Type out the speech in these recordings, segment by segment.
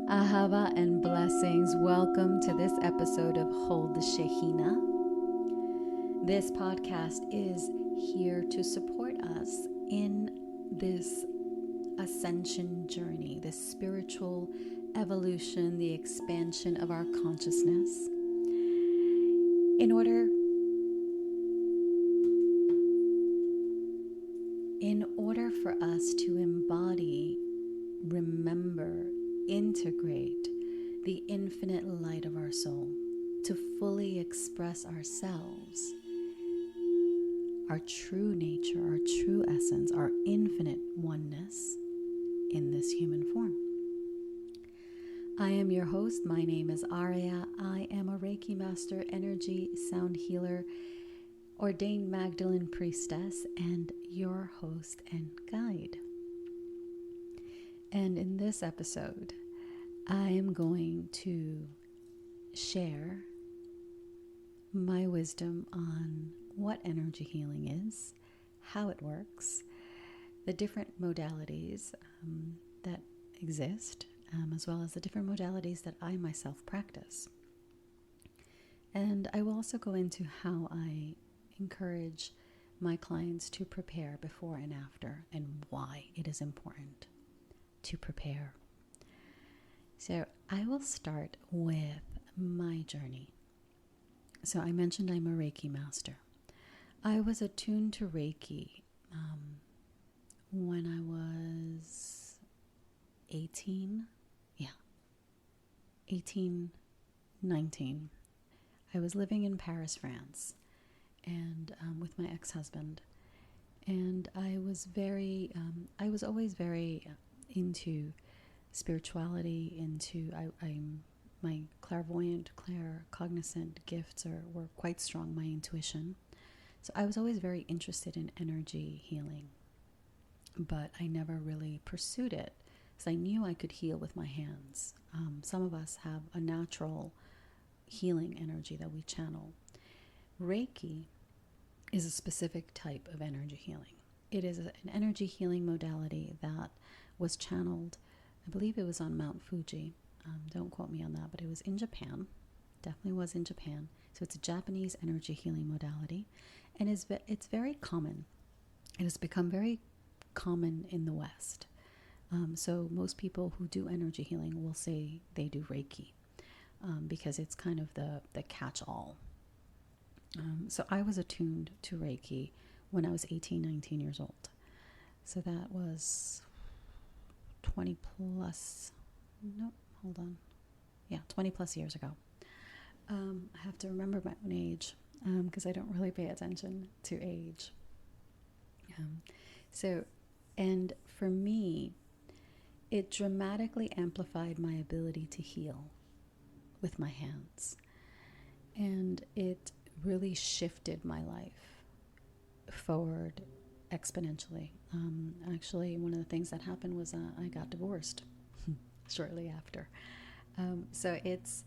Ahava and blessings. Welcome to this episode of Hold the Shekhinah. This podcast is here to support us in this ascension journey, this spiritual evolution, the expansion of our consciousness. In order for us to embody, remember, integrate the infinite light of our soul, to fully express ourselves, our true nature, our true essence, our infinite oneness in this human form. I am your host. My name is Arya. I am a Reiki master, energy sound healer, ordained Magdalene priestess, and your host and guide. And in this episode, I am going to share my wisdom on what energy healing is, how it works, the different modalities that exist, as well as the different modalities that I myself practice. And I will also go into how I encourage my clients to prepare before and after, and why it is important to prepare. So I will start with my journey. So I mentioned I'm a Reiki master. I was attuned to Reiki when I was 18, 19. I was living in Paris, France, and with my ex-husband. And I was always very into spirituality, my clairvoyant, claircognizant gifts were quite strong, my intuition. So I was always very interested in energy healing, but I never really pursued it because I knew I could heal with my hands. Some of us have a natural healing energy that we channel. Reiki is a specific type of energy healing. It is an energy healing modality that was channeled, I believe it was on Mount Fuji. Don't quote me on that, but it was in Japan. Definitely was in Japan. So it's a Japanese energy healing modality, and it's very common. It has become very common in the West. So most people who do energy healing will say they do Reiki because it's kind of the catch-all. So I was attuned to Reiki when I was 18, 19 years old. So that was 20 plus years ago. I have to remember my own age because I don't really pay attention to age. And for me, it dramatically amplified my ability to heal with my hands. And it really shifted my life forward exponentially. Actually, one of the things that happened was I got divorced shortly after. So it's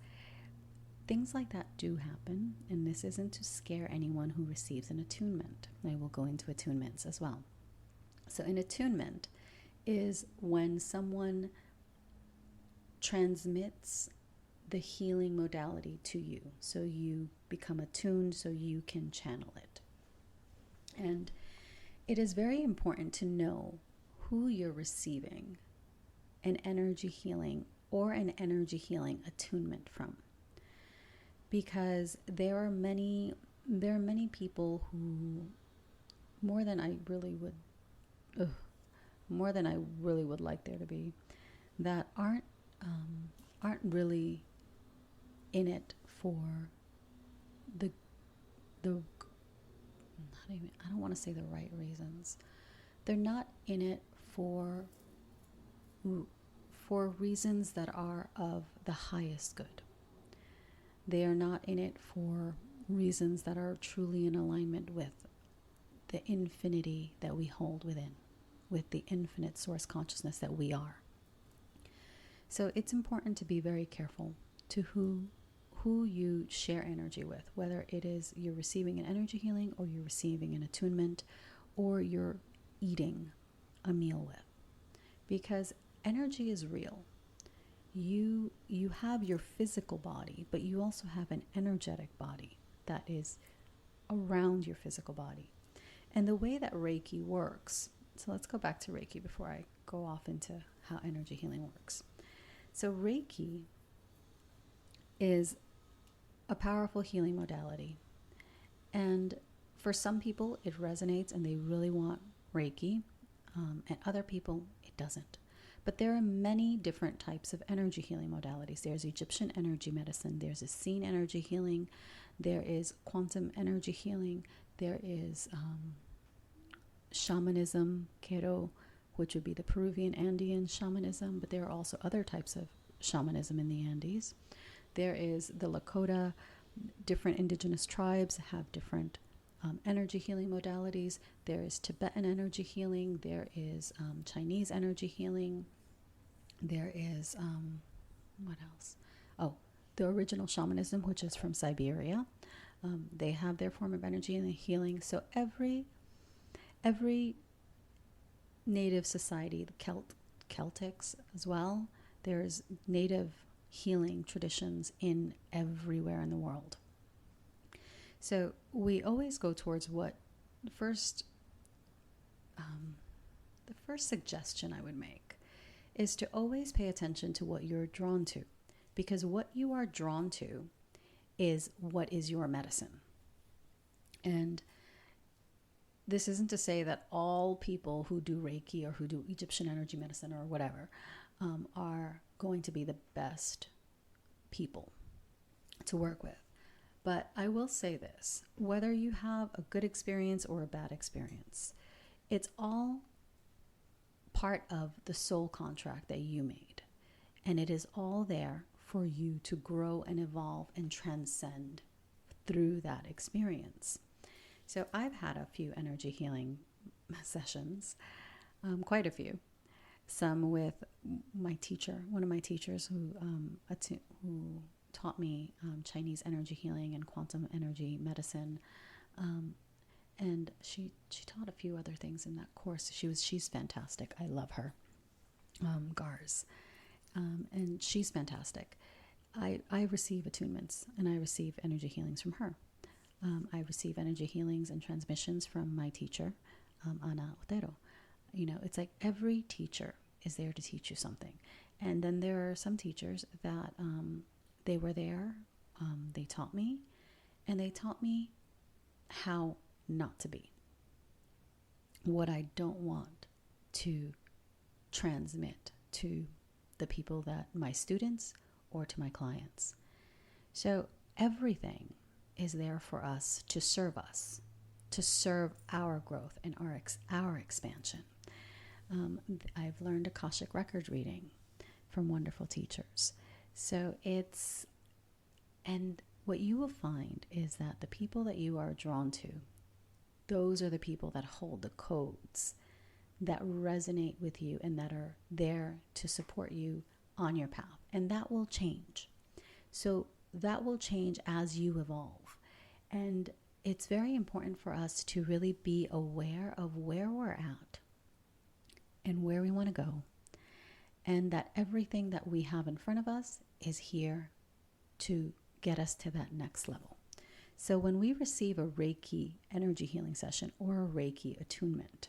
things like that do happen, and this isn't to scare anyone who receives an attunement. I will go into attunements as well. So an attunement is when someone transmits the healing modality to you. So you become attuned so you can channel it. And it is very important to know who you're receiving an energy healing or an energy healing attunement from. Because there are many people who, more than I really would like there to be, that aren't really in it for I don't want to say the right reasons. They're not in it for reasons that are of the highest good. They are not in it for reasons that are truly in alignment with the infinity that we hold within, with the infinite source consciousness that we are. So it's important to be very careful to who you share energy with, whether it is you're receiving an energy healing or you're receiving an attunement or you're eating a meal with. Because energy is real. you have your physical body, but you also have an energetic body that is around your physical body. And the way that Reiki works, so let's go back to Reiki before I go off into how energy healing works. So Reiki is a powerful healing modality. And for some people, it resonates and they really want Reiki. And other people, it doesn't. But there are many different types of energy healing modalities. There's Egyptian energy medicine. There's Essene energy healing. There is quantum energy healing. There is shamanism, Quero, which would be the Peruvian Andean shamanism. But there are also other types of shamanism in the Andes. There is the Lakota. Different indigenous tribes have different energy healing modalities. There is Tibetan energy healing. There is Chinese energy healing. There is, what else? Oh, the original shamanism, which is from Siberia. They have their form of energy and healing. So every native society, the Celtics as well, there's native healing traditions in everywhere in the world. So we always go towards what the first suggestion I would make is to always pay attention to what you're drawn to, because what you are drawn to is what is your medicine. And this isn't to say that all people who do Reiki or who do Egyptian energy medicine or whatever are going to be the best people to work with. But I will say this, whether you have a good experience or a bad experience, it's all part of the soul contract that you made. And it is all there for you to grow and evolve and transcend through that experience. So I've had a few energy healing sessions, quite a few. Some with my teacher, one of my teachers who taught me Chinese energy healing and quantum energy medicine, and she taught a few other things in that course. She's fantastic. I love her, Gars, and she's fantastic. I receive attunements and I receive energy healings from her. I receive energy healings and transmissions from my teacher, Ana Otero. It's like every teacher is there to teach you something. And then there are some teachers that they were there, they taught me, and they taught me how not to be. What I don't want to transmit to the people that my students or to my clients. So everything is there for us, to serve our growth and our expansion. I've learned Akashic record reading from wonderful teachers. So and what you will find is that the people that you are drawn to, those are the people that hold the codes that resonate with you and that are there to support you on your path. And that will change. So that will change as you evolve. And it's very important for us to really be aware of where we're at and where we want to go. And that everything that we have in front of us is here to get us to that next level. So when we receive a Reiki energy healing session or a Reiki attunement,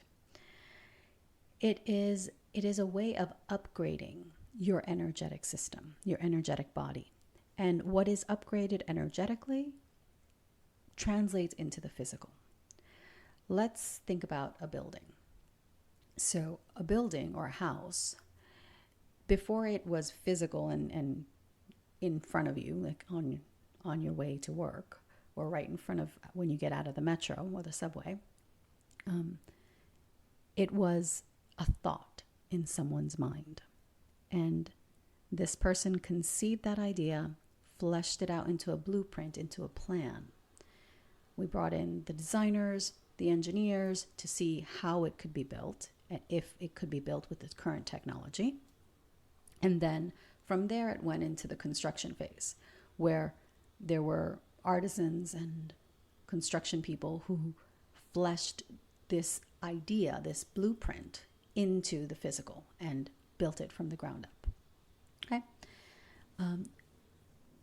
it is a way of upgrading your energetic system, your energetic body. And what is upgraded energetically translates into the physical. Let's think about a building. So a building or a house, before it was physical and in front of you, like on your way to work, or right in front of when you get out of the metro or the subway, it was a thought in someone's mind. And this person conceived that idea, fleshed it out into a blueprint, into a plan. We brought in the designers, the engineers to see how it could be built and if it could be built with the current technology. And then from there, it went into the construction phase, where there were artisans and construction people who fleshed this idea, this blueprint, into the physical and built it from the ground up. Okay?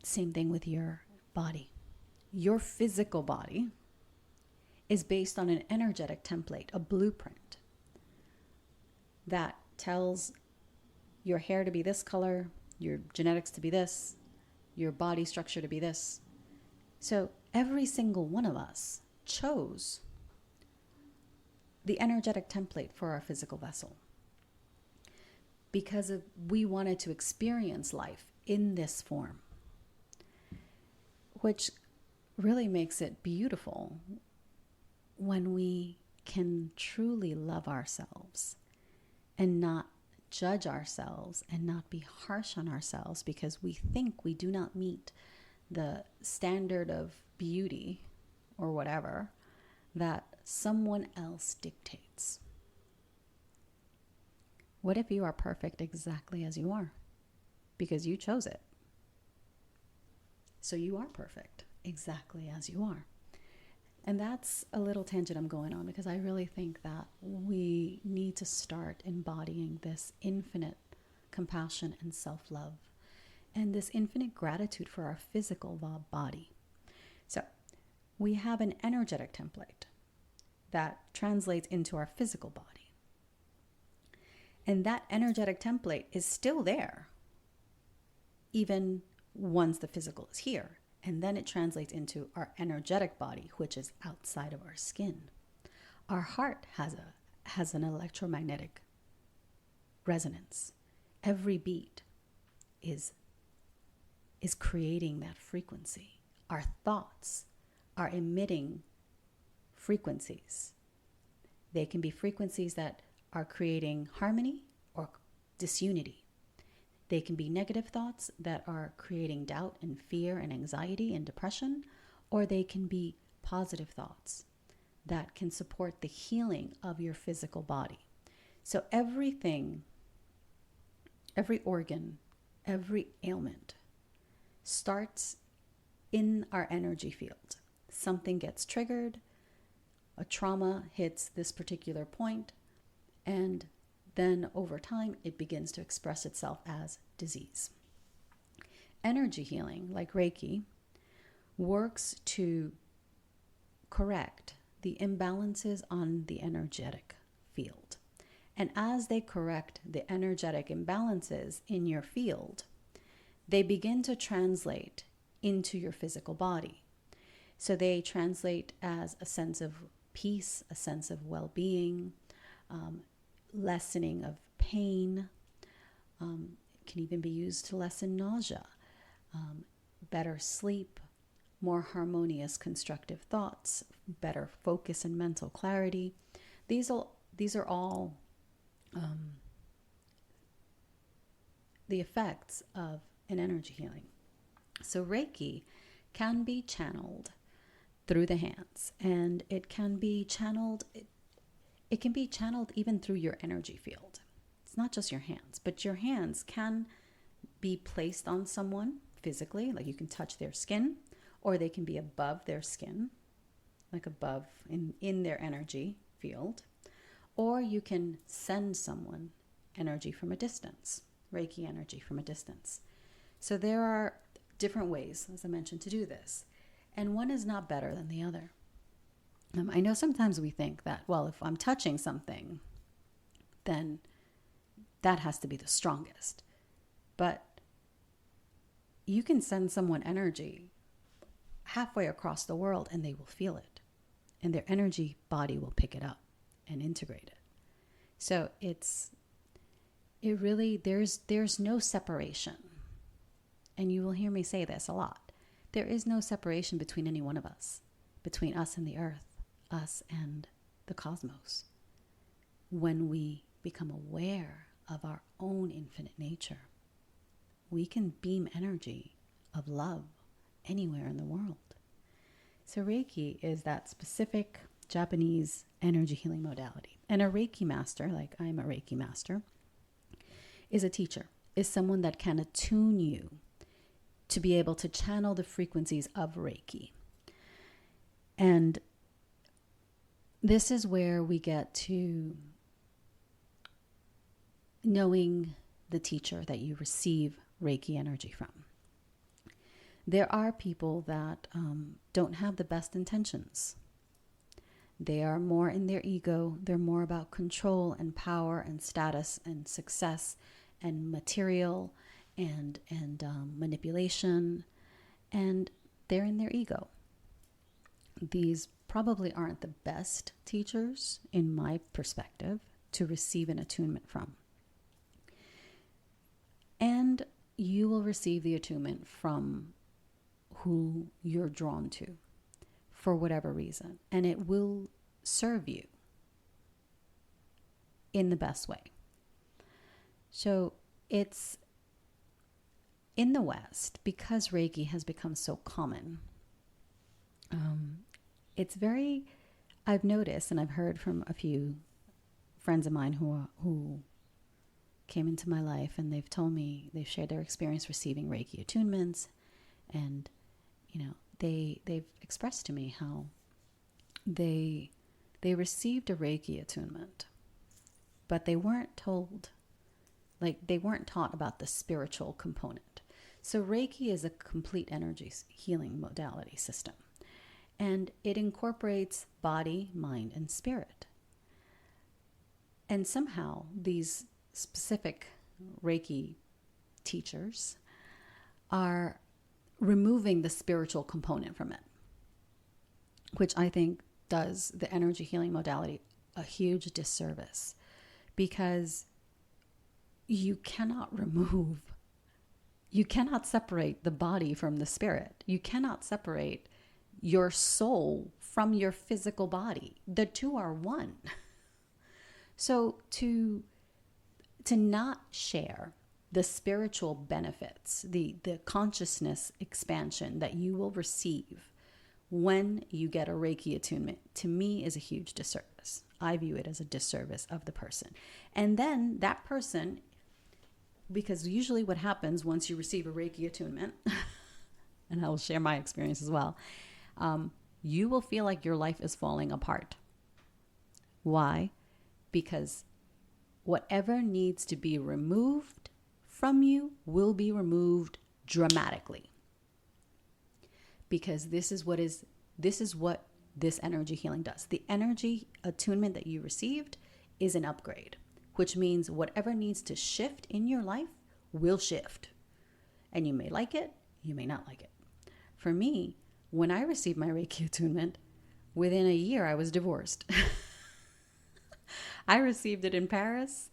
Same thing with your body. Your physical body is based on an energetic template, a blueprint that tells your hair to be this color, your genetics to be this, your body structure to be this. So every single one of us chose the energetic template for our physical vessel because we wanted to experience life in this form, which really makes it beautiful when we can truly love ourselves and not judge ourselves and not be harsh on ourselves because we think we do not meet the standard of beauty or whatever that someone else dictates. What if you are perfect exactly as you are? Because you chose it. So you are perfect exactly as you are. And that's a little tangent I'm going on because I really think that we need to start embodying this infinite compassion and self-love and this infinite gratitude for our physical body. So we have an energetic template that translates into our physical body. And that energetic template is still there, even once the physical is here. And then it translates into our energetic body, which is outside of our skin. Our heart has an electromagnetic resonance. Every beat is creating that frequency. Our thoughts are emitting frequencies. They can be frequencies that are creating harmony or disunity. They can be negative thoughts that are creating doubt and fear and anxiety and depression, or they can be positive thoughts that can support the healing of your physical body. So everything, every organ, every ailment starts in our energy field. Something gets triggered, a trauma hits this particular point, and then over time, it begins to express itself as disease. Energy healing, like Reiki, works to correct the imbalances on the energetic field. And as they correct the energetic imbalances in your field, they begin to translate into your physical body. So they translate as a sense of peace, a sense of well-being, lessening of pain. It can even be used to lessen nausea, better sleep, more harmonious constructive thoughts, better focus and mental clarity. These are all the effects of an energy healing. So Reiki can be channeled through the hands, and it can be channeled even through your energy field. It's not just your hands, but your hands can be placed on someone physically, like you can touch their skin, or they can be above their skin, like above in their energy field, or you can send someone energy from a distance, Reiki energy from a distance. So there are different ways, as I mentioned, to do this, and one is not better than the other. I know sometimes we think that, well, if I'm touching something, then that has to be the strongest. But you can send someone energy halfway across the world and they will feel it. And their energy body will pick it up and integrate it. So there's no separation. And you will hear me say this a lot. There is no separation between any one of us, between us and the earth, us and the cosmos. When we become aware of our own infinite nature, we can beam energy of love anywhere in the world. So Reiki is that specific Japanese energy healing modality. And a Reiki master, like I'm a Reiki master, is a teacher, is someone that can attune you to be able to channel the frequencies of Reiki. And this is where we get to knowing the teacher that you receive Reiki energy from. There are people that don't have the best intentions. They are more in their ego. They're more about control and power and status and success and material and manipulation. And they're in their ego. These probably aren't the best teachers, in my perspective, to receive an attunement from. And you will receive the attunement from who you're drawn to for whatever reason. And it will serve you in the best way. So it's in the West, because Reiki has become so common, it's very, I've noticed, and I've heard from a few friends of mine who came into my life, and they've told me, they've shared their experience receiving Reiki attunements, and they've expressed to me how they received a Reiki attunement, but they weren't told, they weren't taught about the spiritual component. So Reiki is a complete energy healing modality system, and it incorporates body, mind, and spirit. And somehow these specific Reiki teachers are removing the spiritual component from it, which I think does the energy healing modality a huge disservice, because you cannot separate the body from the spirit. You cannot separate your soul from your physical body. The two are one. So to not share the spiritual benefits, the consciousness expansion that you will receive when you get a Reiki attunement, to me is a huge disservice. I view it as a disservice of the person. And then that person, because usually what happens once you receive a Reiki attunement, and I will share my experience as well, you will feel like your life is falling apart. Why? Because whatever needs to be removed from you will be removed dramatically. Because this is what this energy healing does. The energy attunement that you received is an upgrade, which means whatever needs to shift in your life will shift. And you may like it, you may not like it. For me, when I received my Reiki attunement, within a year I was divorced. I received it in Paris,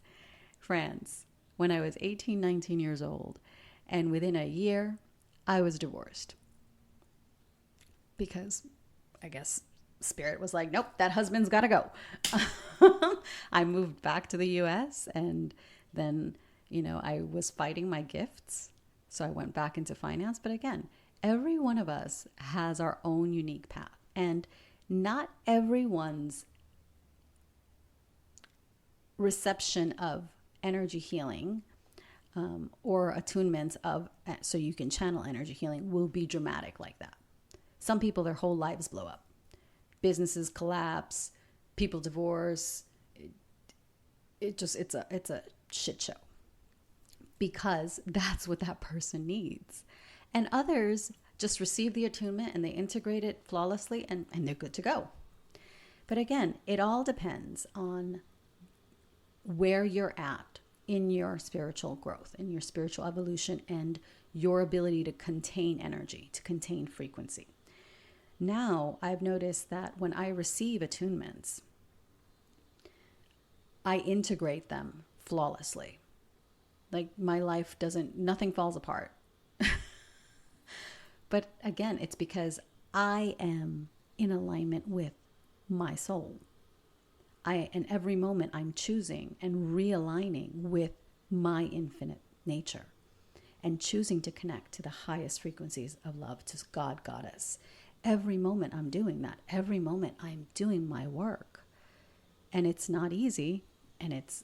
France, when I was 18, 19 years old. And within a year, I was divorced. Because I guess spirit was like, nope, that husband's got to go. I moved back to the US, and then, I was fighting my gifts. So I went back into finance. But again, every one of us has our own unique path, and not everyone's reception of energy healing or attunements so you can channel energy healing will be dramatic like that. Some people, their whole lives blow up. Businesses collapse, people divorce. It's a shit show, because that's what that person needs. And others just receive the attunement and they integrate it flawlessly, and they're good to go. But again, it all depends on where you're at in your spiritual growth, in your spiritual evolution, and your ability to contain energy, to contain frequency. Now, I've noticed that when I receive attunements, I integrate them flawlessly. Like my life nothing falls apart. But again, it's because I am in alignment with my soul. In every moment, I'm choosing and realigning with my infinite nature, and choosing to connect to the highest frequencies of love, to God, Goddess. Every moment I'm doing that. Every moment I'm doing my work. And it's not easy, and it's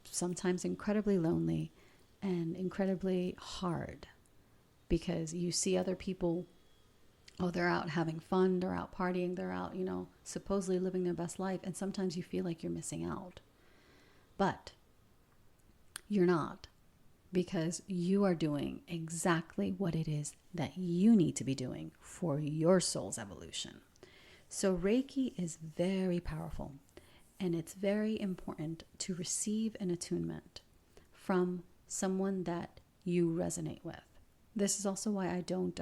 sometimes incredibly lonely and incredibly hard, because you see other people, they're out having fun, they're out partying, they're out, supposedly living their best life. And sometimes you feel like you're missing out. But you're not. because you are doing exactly what it is that you need to be doing for your soul's evolution. So Reiki is very powerful, and it's very important to receive an attunement from someone that you resonate with. This is also why I don't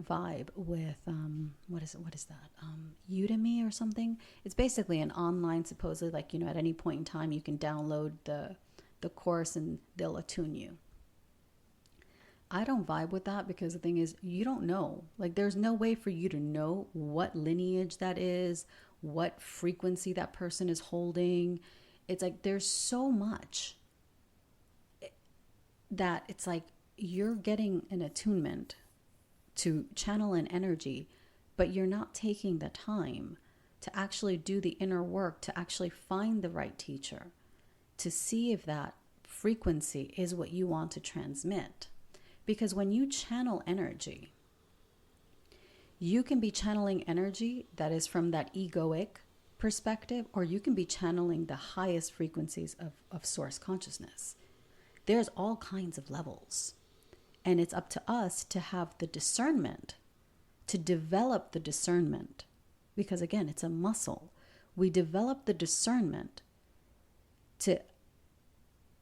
vibe with what is that, Udemy or something. It's basically an online, supposedly, like, at any point in time you can download the course and they'll attune you. I don't vibe with that, because the thing is, you don't know. Like, there's no way for you to know what lineage that is, what frequency that person is holding. It's like there's so much that it's like you're getting an attunement to channel an energy, but you're not taking the time to actually do the inner work, to actually find the right teacher, to see if that frequency is what you want to transmit. Because when you channel energy, you can be channeling energy that is from that egoic perspective, or you can be channeling the highest frequencies of source consciousness. There's all kinds of levels. And it's up to us to have the discernment, to develop the discernment. Because again, it's a muscle. We develop the discernment to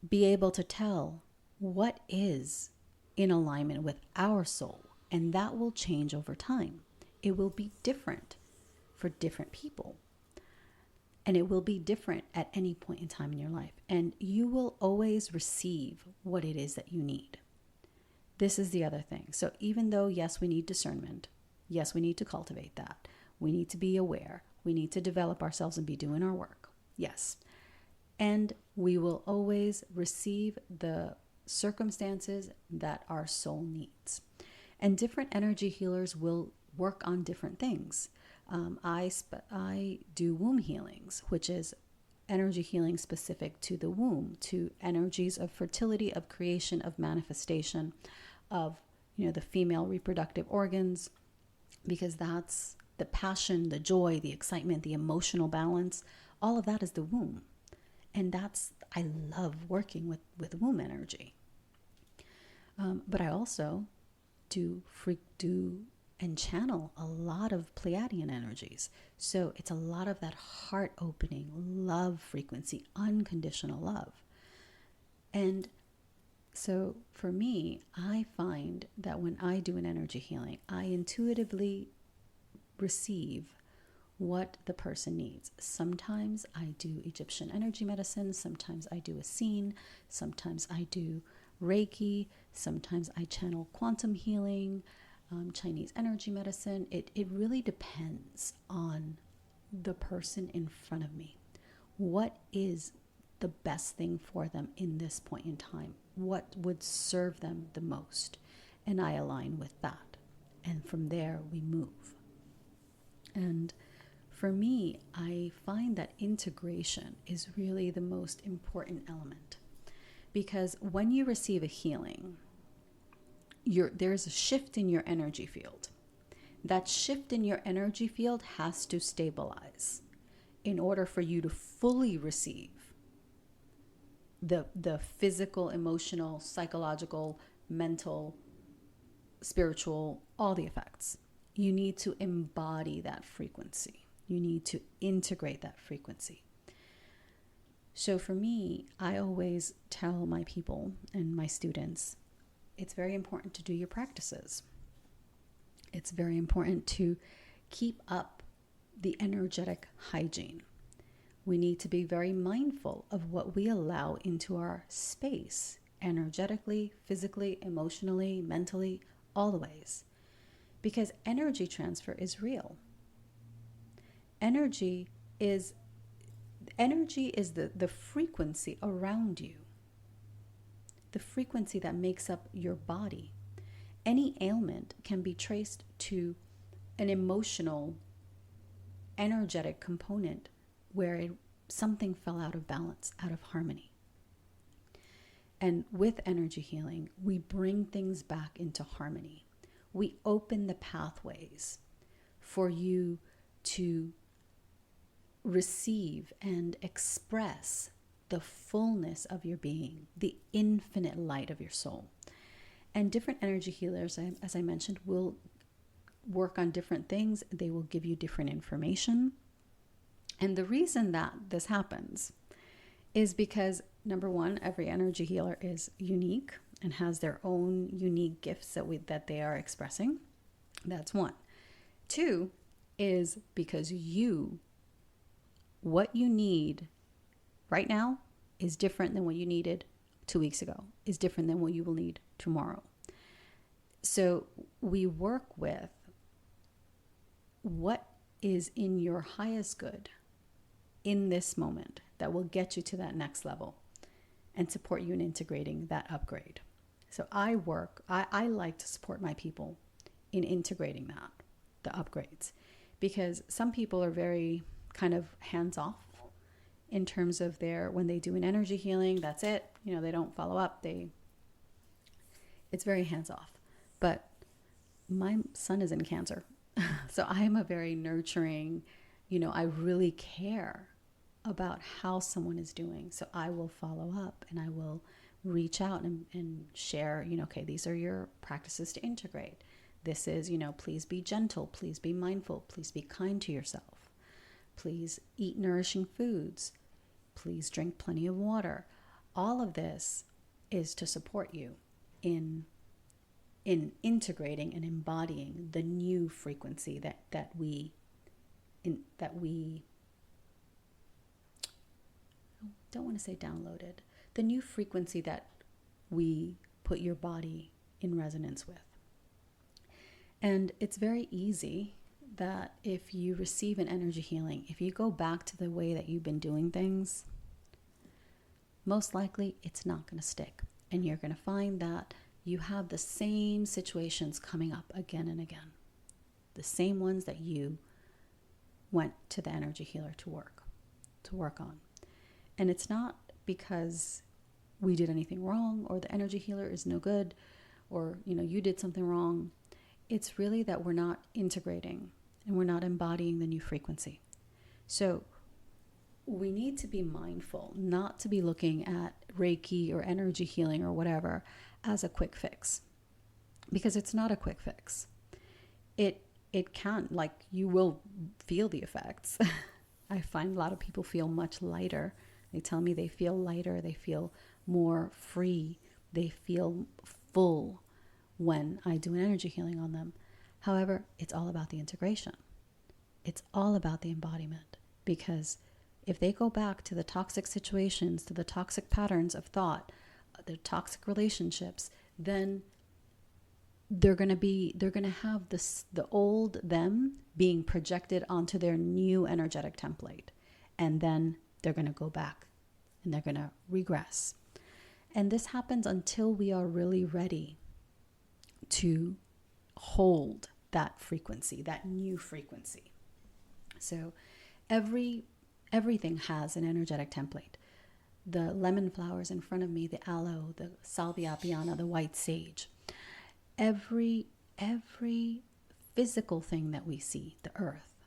be able to tell what is in alignment with our soul. And that will change over time. It will be different for different people. And it will be different at any point in time in your life. And you will always receive what it is that you need. This is the other thing. So even though, yes, we need discernment. Yes, we need to cultivate that. We need to be aware. We need to develop ourselves and be doing our work. Yes. And we will always receive the circumstances that our soul needs. And different energy healers will work on different things. I do womb healings, which is energy healing specific to the womb, to energies of fertility, of creation, of manifestation, of the female reproductive organs, because that's the passion, the joy, the excitement, the emotional balance. All of that is the womb, and I love working with womb energy. But I also do and channel a lot of Pleiadian energies. So it's a lot of that heart opening, love frequency, unconditional love. And so for me, I find that when I do an energy healing, I intuitively receive what the person needs. Sometimes I do Egyptian energy medicine. Sometimes I do a scene. Sometimes I do Reiki. Sometimes I channel quantum healing, Chinese energy medicine. It really depends on the person in front of me. What is the best thing for them in this point in time? What would serve them the most? And I align with that. And from there we move. And for me, I find that integration is really the most important element. Because when you receive a healing, there's a shift in your energy field. That shift in your energy field has to stabilize in order for you to fully receive the physical, emotional, psychological, mental, spiritual, all the effects. You need to embody that frequency. You need to integrate that frequency. So for me, I always tell my people and my students, it's very important to do your practices. It's very important to keep up the energetic hygiene. We need to be very mindful of what we allow into our space, energetically, physically, emotionally, mentally, all the ways. Because energy transfer is real. Energy is the frequency around you, the frequency that makes up your body. Any ailment can be traced to an emotional, energetic component where something fell out of balance, out of harmony. And with energy healing, we bring things back into harmony. We open the pathways for you to receive and express the fullness of your being, the infinite light of your soul. And different energy healers, as I mentioned, will work on different things. They will give you different information. And the reason that this happens is because, number one, every energy healer is unique and has their own unique gifts that they are expressing. That's one. Two is because what you need right now is different than what you needed 2 weeks ago, is different than what you will need tomorrow. So we work with what is in your highest good in this moment that will get you to that next level and support you in integrating that upgrade. So I like to support my people in integrating the upgrades, because some people are very kind of hands-off in terms of when they do an energy healing, that's it. They don't follow up. It's very hands-off. But my son is in Cancer. So I am a very nurturing, I really care about how someone is doing. So I will follow up and I will reach out and share, okay, these are your practices to integrate. This is, please be gentle, please be mindful, please be kind to yourself. Please eat nourishing foods. Please drink plenty of water. All of this is to support you in integrating and embodying the new frequency that we I don't want to say downloaded, the new frequency that we put your body in resonance with. And it's very easy that if you receive an energy healing, if you go back to the way that you've been doing things, most likely it's not going to stick. And you're going to find that you have the same situations coming up again and again. The same ones that you went to the energy healer to work on. And it's not because we did anything wrong or the energy healer is no good or, you did something wrong. It's really that we're not integrating and we're not embodying the new frequency. So we need to be mindful not to be looking at Reiki or energy healing or whatever as a quick fix, because it's not a quick fix. It can't, you will feel the effects. I find a lot of people feel much lighter. They tell me they feel lighter, they feel more free, they feel full when I do an energy healing on them. However, it's all about the integration. It's all about the embodiment, because if they go back to the toxic situations, to the toxic patterns of thought, the toxic relationships, then they're going to have the old them being projected onto their new energetic template. And then they're going to go back and they're going to regress. And this happens until we are really ready to hold that frequency, that new frequency. So everything has an energetic template. The lemon flowers in front of me, the aloe, the salvia piana, the white sage. Every physical thing that we see, the earth,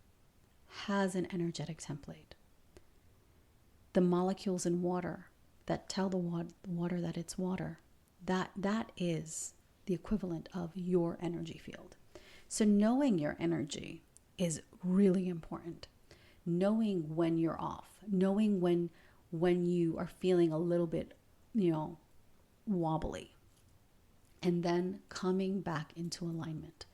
has an energetic template. The molecules in water that tell the water that it's water, that is the equivalent of your energy field. So knowing your energy is really important. Knowing when you're off, knowing when you are feeling a little bit, wobbly, and then coming back into alignment.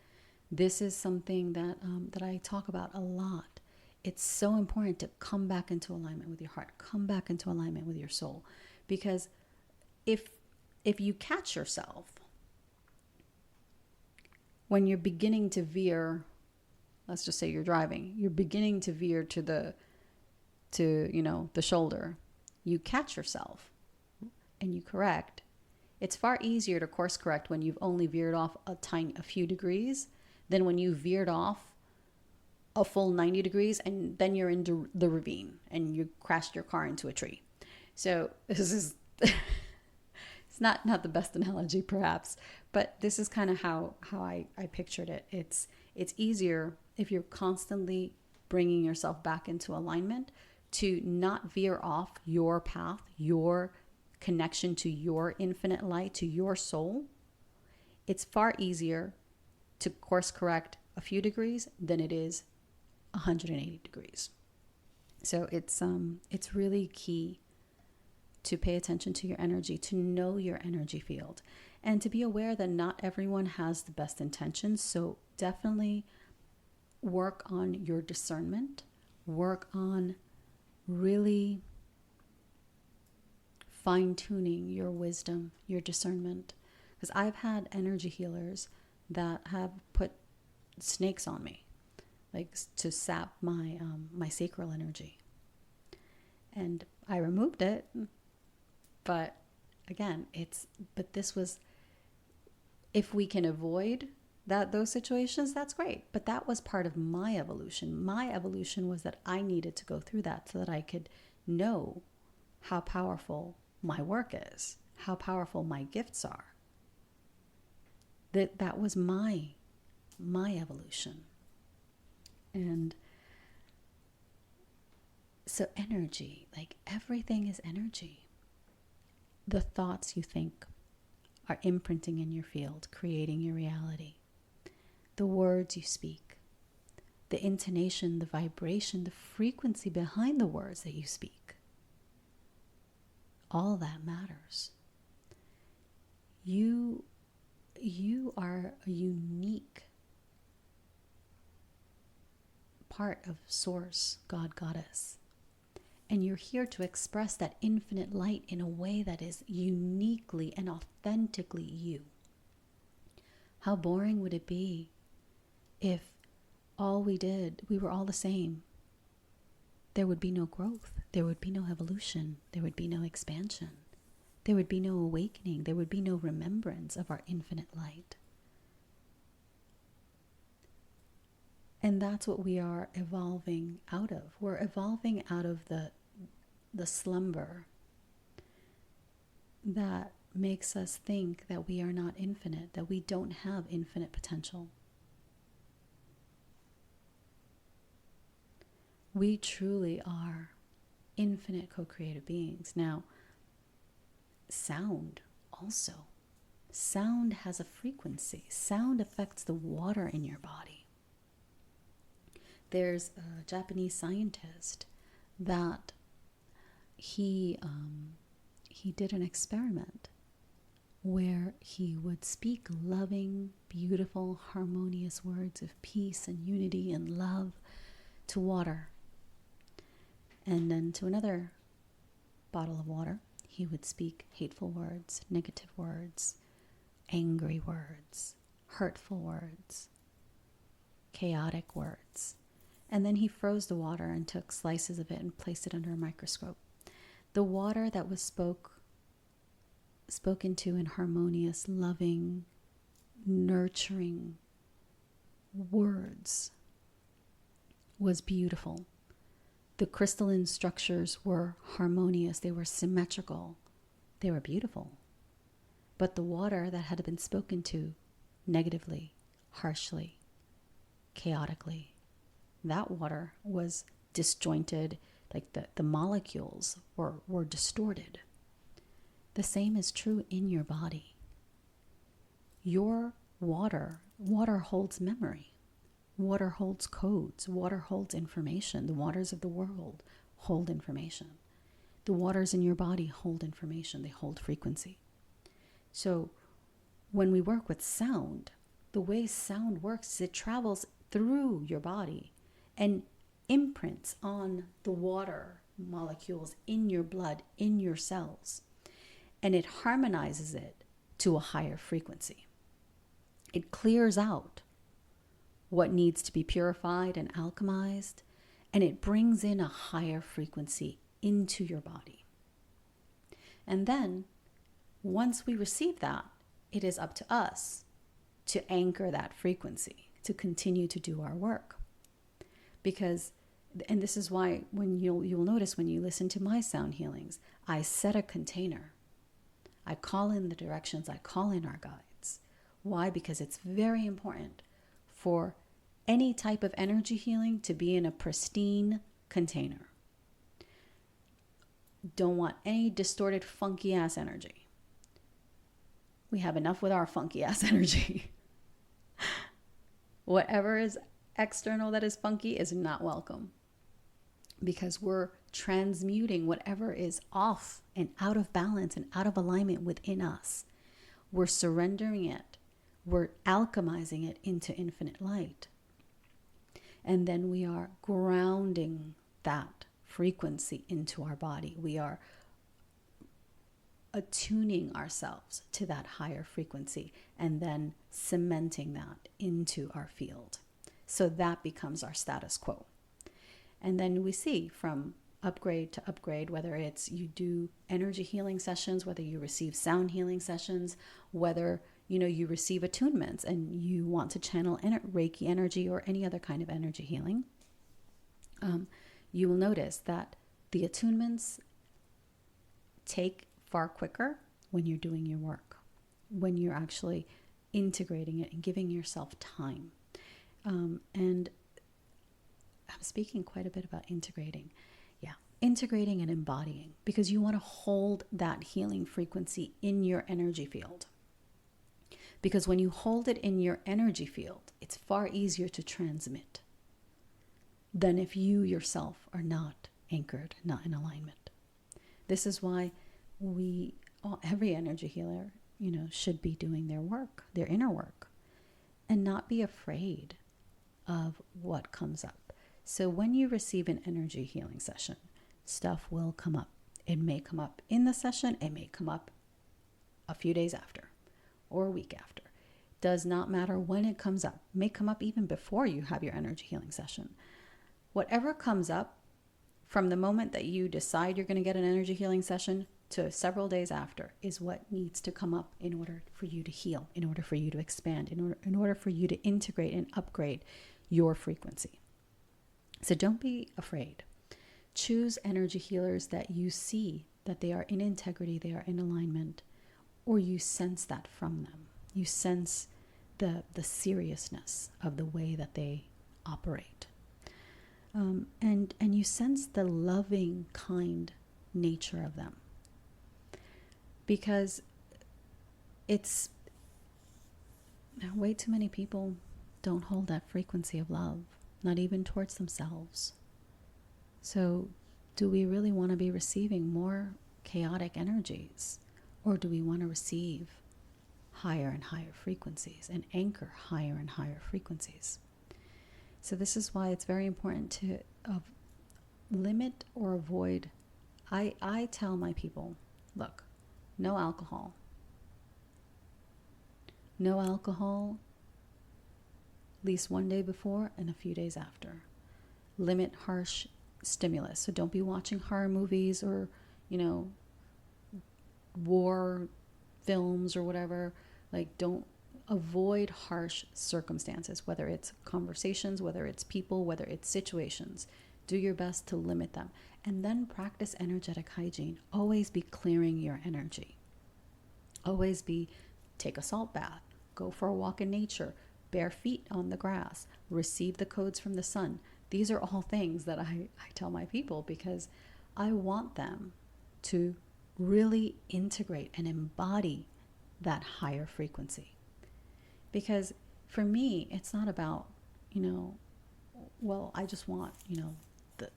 This is something that I talk about a lot. It's so important to come back into alignment with your heart, come back into alignment with your soul, because if you catch yourself when you're beginning to veer, let's just say you're driving, you're beginning to veer to the shoulder, you catch yourself and you correct. It's far easier to course correct when you've only veered off a few degrees than when you veered off a full 90 degrees and then you're into the ravine and you crashed your car into a tree. So this is, it's not the best analogy perhaps, but this is kind of how I pictured it. It's easier if you're constantly bringing yourself back into alignment to not veer off your path, your connection to your infinite light, to your soul, it's far easier to course correct a few degrees than it is 180 degrees. So it's really key to pay attention to your energy, to know your energy field, and to be aware that not everyone has the best intentions. So definitely work on your discernment, work on really fine-tuning your wisdom, your discernment. Because I've had energy healers that have put snakes on me, like to sap my my sacral energy. And I removed it, but again, this was, if we can avoid those situations, that's great. But that was part of my evolution. My evolution was that I needed to go through that so that I could know how powerful my work is, how powerful my gifts are. That was my evolution. And so energy, like everything is energy. The thoughts you think are imprinting in your field, creating your reality. The words you speak, the intonation, the vibration, the frequency behind the words that you speak. All that matters. You are a unique part of Source, God, Goddess. And you're here to express that infinite light in a way that is uniquely and authentically you. How boring would it be if all we did, we were all the same? There would be no growth. There would be no evolution. There would be no expansion. There would be no awakening. There would be no remembrance of our infinite light. And that's what we are evolving out of. We're evolving out of the slumber that makes us think that we are not infinite, that we don't have infinite potential. We truly are infinite co-creative beings. Now, sound also. Sound has a frequency. Sound affects the water in your body. There's a Japanese scientist that he did an experiment where he would speak loving, beautiful, harmonious words of peace and unity and love to water. And then to another bottle of water, he would speak hateful words, negative words, angry words, hurtful words, chaotic words. And then he froze the water and took slices of it and placed it under a microscope. The water that was spoken to in harmonious, loving, nurturing words was beautiful. The crystalline structures were harmonious. They were symmetrical. They were beautiful. But the water that had been spoken to negatively, harshly, chaotically, that water was disjointed, like the molecules were distorted. The same is true in your body. Your water holds memory. Water holds codes. Water holds information. The waters of the world hold information. The waters in your body hold information. They hold frequency. So when we work with sound, the way sound works is it travels through your body and imprints on the water molecules in your blood, in your cells, and it harmonizes it to a higher frequency. It clears out what needs to be purified and alchemized, and it brings in a higher frequency into your body. And then, once we receive that, it is up to us to anchor that frequency, to continue to do our work. Because, and this is why when you'll notice when you listen to my sound healings, I set a container. I call in the directions, I call in our guides. Why? Because it's very important for any type of energy healing to be in a pristine container. don't want any distorted, funky ass energy. We have enough with our funky ass energy. Whatever is external that is funky is not welcome, because we're transmuting whatever is off and out of balance and out of alignment within us. We're surrendering it. We're alchemizing it into infinite light. And then we are grounding that frequency into our body. We are attuning ourselves to that higher frequency and then cementing that into our field. So that becomes our status quo. And then we see from upgrade to upgrade, whether it's you do energy healing sessions, whether you receive sound healing sessions, whether you receive attunements and you want to channel Reiki energy or any other kind of energy healing, you will notice that the attunements take far quicker when you're doing your work, when you're actually integrating it and giving yourself time. And I'm speaking quite a bit about integrating. Yeah, integrating and embodying, because you want to hold that healing frequency in your energy field. Because when you hold it in your energy field, it's far easier to transmit than if you yourself are not anchored, not in alignment. This is why every energy healer, should be doing their work, their inner work, and not be afraid of what comes up. So when you receive an energy healing session, stuff will come up. It may come up in the session. It may come up a few days after or a week after. Does not matter when it comes up. It may come up even before you have your energy healing session. Whatever comes up from the moment that you decide you're going to get an energy healing session to several days after is what needs to come up in order for you to heal, in order for you to expand, in order for you to integrate and upgrade your frequency. So don't be afraid. Choose energy healers that you see that they are in integrity, they are in alignment, or you sense that from them. You sense the seriousness of the way that they operate. And you sense the loving, kind nature of them. Because it's way too many people don't hold that frequency of love, not even towards themselves. So do we really want to be receiving more chaotic energies? Or do we want to receive higher and higher frequencies and anchor higher and higher frequencies? So this is why it's very important to limit or avoid. I tell my people, look, no alcohol. No alcohol, at least one day before and a few days after. Limit harsh stimulus. So don't be watching horror movies or, war films or whatever. Don't avoid harsh circumstances, whether it's conversations, whether it's people, whether it's situations. Do your best to limit them. And then practice energetic hygiene. Always be clearing your energy. Always take a salt bath, go for a walk in nature, bare feet on the grass, receive the codes from the sun. These are all things that I tell my people because I want them to really integrate and embody that higher frequency. Because for me, it's not about, I just want,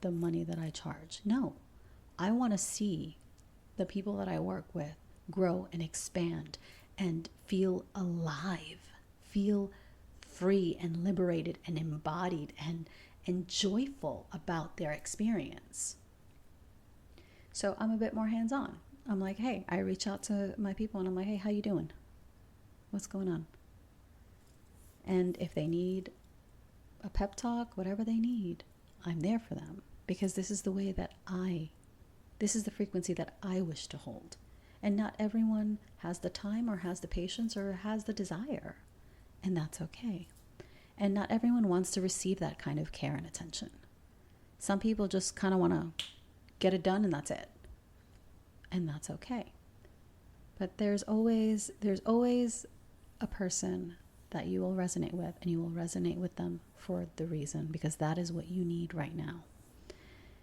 the money that I charge. No, I want to see the people that I work with grow and expand and feel alive, feel free and liberated and embodied and joyful about their experience. So I'm a bit more hands-on. I'm like, hey, I reach out to my people and I'm like, hey, how you doing? What's going on? And if they need a pep talk, whatever they need, I'm there for them, because this is the way that this is the frequency that I wish to hold. And not everyone has the time or has the patience or has the desire, and that's okay. And not everyone wants to receive that kind of care and attention. Some people just kind of want to get it done and that's it. And that's okay. But there's always a person that you will resonate with, and you will resonate with them for the reason, because that is what you need right now.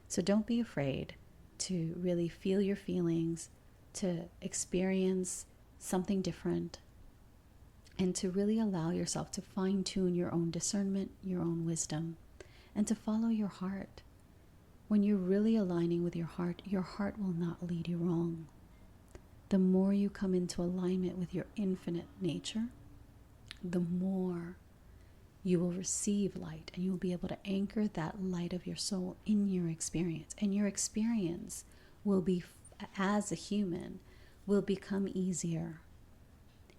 So don't be afraid to really feel your feelings, to experience something different, and to really allow yourself to fine-tune your own discernment, your own wisdom, and to follow your heart. When you're really aligning with your heart will not lead you wrong. The more you come into alignment with your infinite nature, the more you will receive light, and you will be able to anchor that light of your soul in your experience. And your experience will be, as a human, will become easier.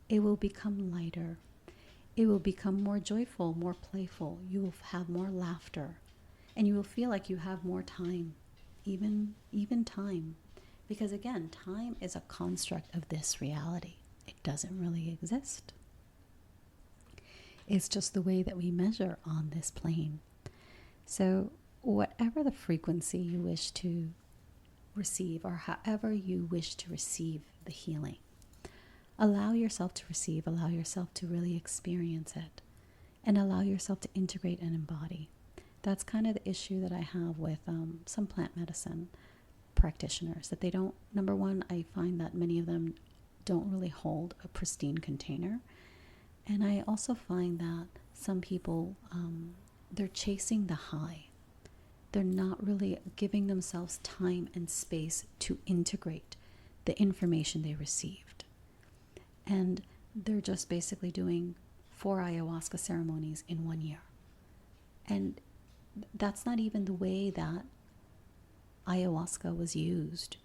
It will become lighter. It will become more joyful, more playful. You will have more laughter, and you will feel like you have more time, even time. Because again, time is a construct of this reality. It doesn't really exist. It's just the way that we measure on this plane. So whatever the frequency you wish to receive, or however you wish to receive the healing, allow yourself to receive, allow yourself to really experience it, and allow yourself to integrate and embody. That's kind of the issue that I have with some plant medicine practitioners, that they don't, number one, I find that many of them don't really hold a pristine container. And I also find that some people, they're chasing the high. They're not really giving themselves time and space to integrate the information they received. And they're just basically doing 4 ayahuasca ceremonies in 1 year. And that's not even the way that ayahuasca was used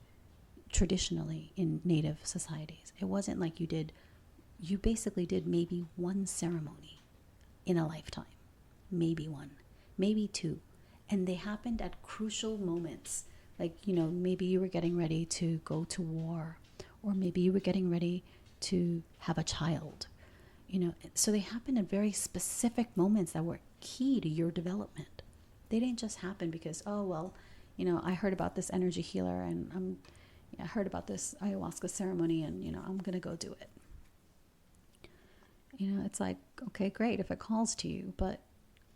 traditionally in native societies. It wasn't like you basically did maybe 1 ceremony in a lifetime. Maybe 1, maybe 2. And they happened at crucial moments. Like, maybe you were getting ready to go to war, or maybe you were getting ready to have a child. So they happened at very specific moments that were key to your development. They didn't just happen because, I heard about this energy healer, and I heard about this ayahuasca ceremony, and, I'm going to go do it. It's like, okay, great if it calls to you, but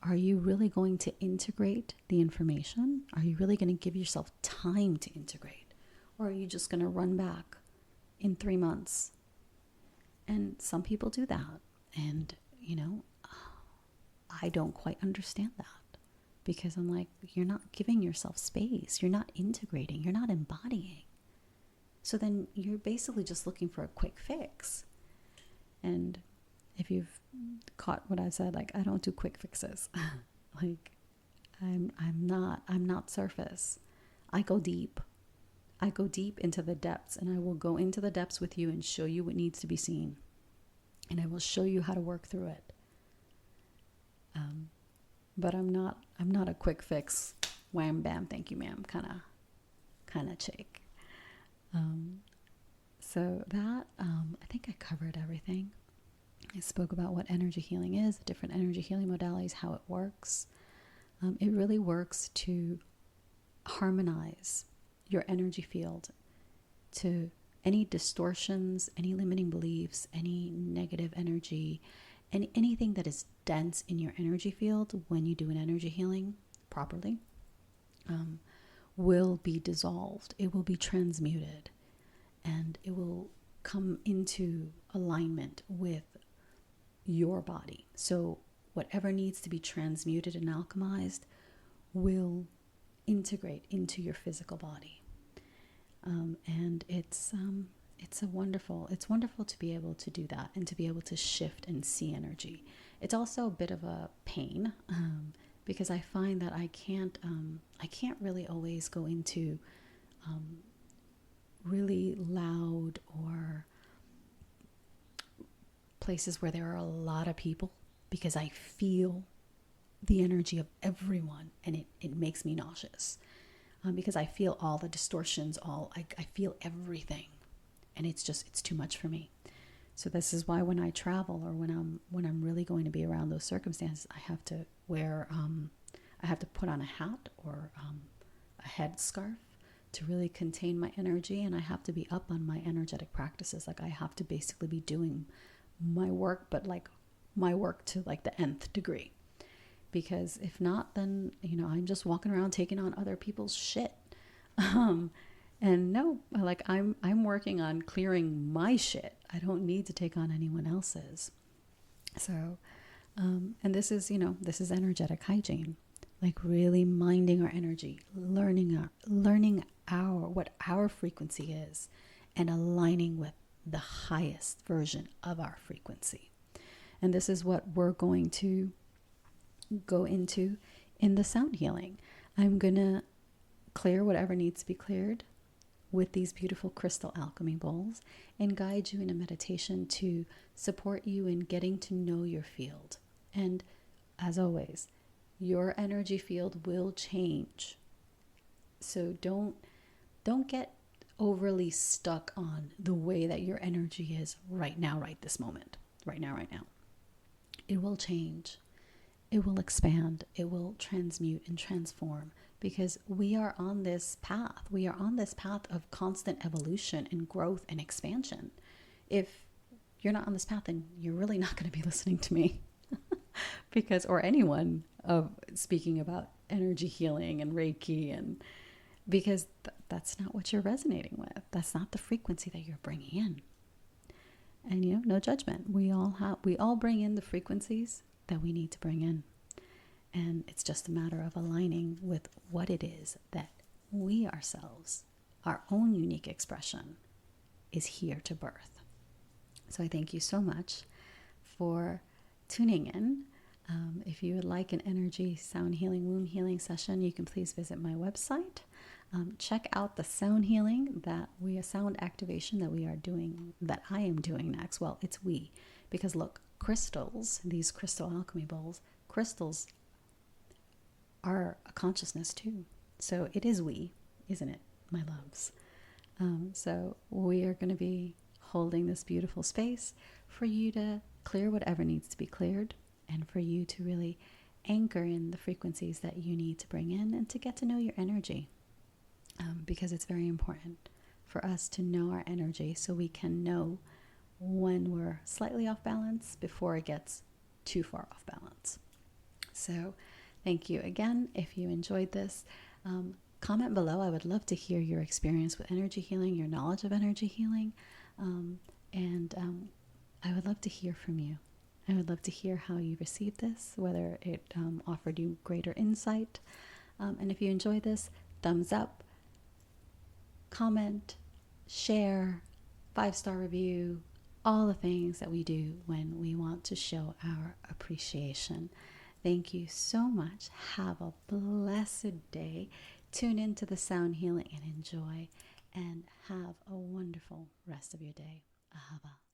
are you really going to integrate the information? Are you really going to give yourself time to integrate? Or are you just going to run back in 3 months? And some people do that. And, I don't quite understand that, because I'm like, you're not giving yourself space. You're not integrating. You're not embodying. So then you're basically just looking for a quick fix. And if you've caught what I said, like, I don't do quick fixes. Like, I'm not surface. I go deep. I go deep into the depths, and I will go into the depths with you and show you what needs to be seen. And I will show you how to work through it. But I'm not a quick fix, wham bam, thank you ma'am, kind of chick. So that, I think I covered everything. I spoke about what energy healing is, the different energy healing modalities, how it works. It really works to harmonize your energy field to any distortions, any limiting beliefs, any negative energy, anything that is dense in your energy field when you do an energy healing properly, will be dissolved. It will be transmuted, and it will come into alignment with your body. So whatever needs to be transmuted and alchemized will integrate into your physical body. And it's wonderful to be able to do that and to be able to shift and see energy. It's also a bit of a pain, because I find that I can't really always go into really loud or places where there are a lot of people, because I feel the energy of everyone, and it makes me nauseous, because I feel all the distortions, I feel everything, and it's too much for me. So this is why when I travel, or when I'm really going to be around those circumstances, I have to wear I have to put on a hat or a headscarf to really contain my energy, and I have to be up on my energetic practices. Like, I have to basically be doing my work, but like my work to like the nth degree, because if not, then I'm just walking around taking on other people's shit. Um, and no, like I'm working on clearing my shit. I don't need to take on anyone else's. So, and this is, this is energetic hygiene, like really minding our energy, learning what our frequency is, and aligning with the highest version of our frequency. And this is what we're going to go into in the sound healing. I'm going to clear whatever needs to be cleared with these beautiful crystal alchemy bowls and guide you in a meditation to support you in getting to know your field. And as always, your energy field will change. So don't get overly stuck on the way that your energy is right now, right this moment, right now. It will change. It will expand. It will transmute and transform, because we are on this path. We are on this path of constant evolution and growth and expansion. If you're not on this path, then you're really not going to be listening to me or anyone of speaking about energy healing and Reiki, and because that's not what you're resonating with. That's not the frequency that you're bringing in. And no judgment. We all bring in the frequencies that we need to bring in. And it's just a matter of aligning with what it is that we ourselves, our own unique expression, is here to birth. So I thank you so much for tuning in. If you would like an energy, sound healing, womb healing session, you can please visit my website. Check out the sound healing sound activation that I am doing next. Well, it's we, because look, crystals, these crystal alchemy bowls, crystals are a consciousness too. So it is we, isn't it, my loves? So we are going to be holding this beautiful space for you to clear whatever needs to be cleared, and for you to really anchor in the frequencies that you need to bring in, and to get to know your energy. Because it's very important for us to know our energy, so we can know when we're slightly off balance before it gets too far off balance. So thank you again. If you enjoyed this, comment below. I would love to hear your experience with energy healing, your knowledge of energy healing, and I would love to hear from you. I would love to hear how you received this, whether it offered you greater insight. And if you enjoyed this, thumbs up, comment, share, 5-star review, all the things that we do when we want to show our appreciation. Thank you so much. Have a blessed day. Tune into the sound healing and enjoy, and have a wonderful rest of your day. Ahava.